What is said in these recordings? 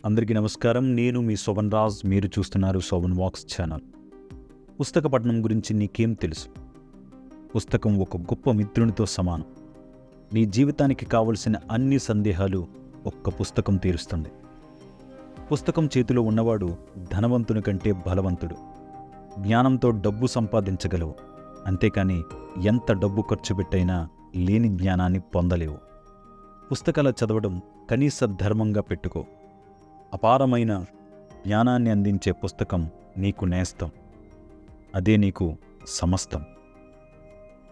అందరికీ నమస్కారం. నేను మీ శోభన్ రాజ్. మీరు చూస్తున్నారు శోభన్ వాక్స్ ఛానల్. పుస్తక పఠనం గురించి నీకేం తెలుసు? పుస్తకం ఒక గొప్ప మిత్రునితో సమానం. నీ జీవితానికి కావలసిన అన్ని సందేహాలు ఒక్క పుస్తకం తీరుస్తుంది. పుస్తకం చేతిలో ఉన్నవాడు ధనవంతుని కంటే బలవంతుడు. జ్ఞానంతో డబ్బు సంపాదించగలవు, అంతేకాని ఎంత డబ్బు ఖర్చు పెట్టైనా లేని జ్ఞానాన్ని పొందలేవు. పుస్తకాల చదవడం కనీస ధర్మంగా పెట్టుకో. అపారమైన జ్ఞానాన్ని అందించే పుస్తకం నీకు నేస్తం, అదే నీకు సమస్తం.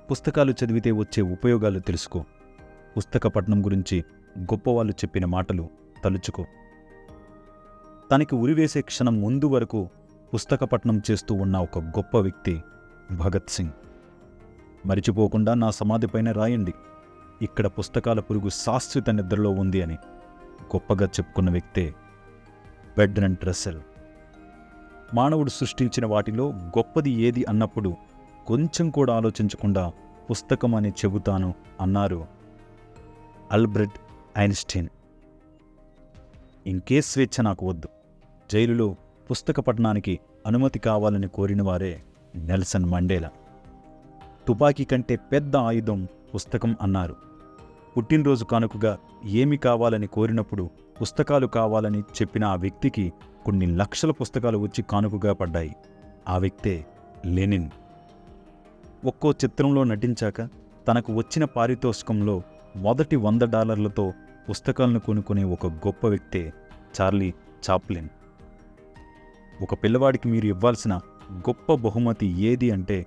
పుస్తకాలు చదివితే వచ్చే ఉపయోగాలు తెలుసుకో. పుస్తక పఠనం గురించి గొప్పవాళ్ళు చెప్పిన మాటలు తలుచుకో. తనకి ఉరివేసే క్షణం ముందు వరకు పుస్తక పఠనం చేస్తూ ఉన్న ఒక గొప్ప వ్యక్తి భగత్ సింగ్. మరిచిపోకుండా నా సమాధిపైన రాయండి, ఇక్కడ పుస్తకాల పురుగు శాశ్వత నిద్రలో ఉంది అని గొప్పగా చెప్పుకున్న వ్యక్తే బెర్ట్రాండ్ రస్సెల్. మానవుడు సృష్టించిన వాటిలో గొప్పది ఏది అన్నప్పుడు కొంచెం కూడా ఆలోచించకుండా పుస్తకం అని చెబుతాను అన్నారు ఆల్బర్ట్ ఐన్స్టీన్. ఇంకే స్వేచ్ఛ నాకు వద్దు, జైలులో పుస్తక పఠనానికి అనుమతి కావాలని కోరిన వారే నెల్సన్ మండేలా. తుపాకీ కంటే పెద్ద ఆయుధం పుస్తకం అన్నారు. పుట్టినరోజు కానుకగా ఏమి కావాలని కోరినప్పుడు పుస్తకాలు కావాలని చెప్పిన ఆ వ్యక్తికి కొన్ని లక్షల పుస్తకాలు వచ్చి కానుకగా పడ్డాయి. ఆ వ్యక్తే లెనిన్. ఒక్కో చిత్రంలో నటించాక తనకు వచ్చిన పారితోషికంలో మొదటి $100 పుస్తకాలను కొనుక్కునే ఒక గొప్ప వ్యక్తే చార్లీ చాప్లిన్. ఒక పిల్లవాడికి మీరు ఇవ్వాల్సిన గొప్ప బహుమతి ఏది అంటే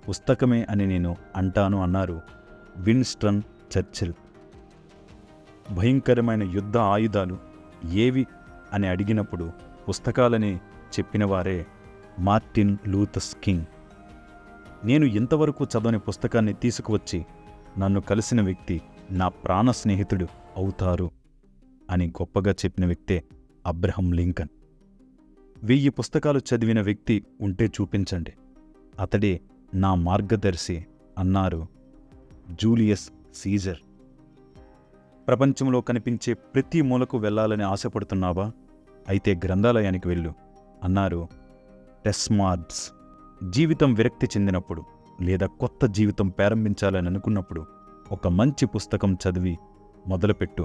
పుస్తకమే అని నేను అంటాను అన్నారు విన్స్టన్ చర్చిల్. భయంకరమైన యుద్ధ ఆయుధాలు ఏవి అని అడిగినప్పుడు పుస్తకాలని చెప్పినవారే మార్టిన్ లూథర్ కింగ్. నేను ఇంతవరకు చదవని పుస్తకాన్ని తీసుకువచ్చి నన్ను కలిసిన వ్యక్తి నా ప్రాణ స్నేహితుడు అవుతారు అని గొప్పగా చెప్పిన వ్యక్తే అబ్రహం లింకన్. 1000 పుస్తకాలు చదివిన వ్యక్తి ఉంటే చూపించండి, అతడే నా మార్గదర్శి అన్నారు జూలియస్ సీజర్. ప్రపంచంలో కనిపించే ప్రతి మూలకు వెళ్లాలని ఆశపడుతున్నావా? అయితే గ్రంథాలయానికి వెళ్ళు అన్నారు డెస్మార్ట్స్. జీవితం విరక్తి చెందినప్పుడు లేదా కొత్త జీవితం ప్రారంభించాలని అనుకున్నప్పుడు ఒక మంచి పుస్తకం చదివి మొదలుపెట్టు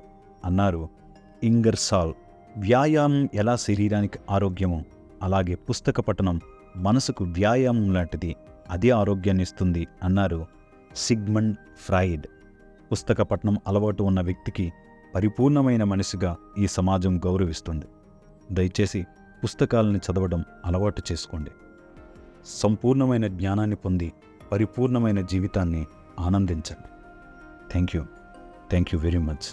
అన్నారు ఇంగర్సాల్. వ్యాయామం ఎలా శరీరానికి ఆరోగ్యమో అలాగే పుస్తక పఠనం మనసుకు వ్యాయామం లాంటిది, అదే ఆరోగ్యాన్ని ఇస్తుంది అన్నారు సిగ్మండ్ ఫ్రాయిడ్. పుస్తక పఠనం అలవాటు ఉన్న వ్యక్తికి పరిపూర్ణమైన మనిషిగా ఈ సమాజం గౌరవిస్తుంది. దయచేసి పుస్తకాలను చదవడం అలవాటు చేసుకోండి. సంపూర్ణమైన జ్ఞానాన్ని పొంది పరిపూర్ణమైన జీవితాన్ని ఆనందించండి. Thank you very much.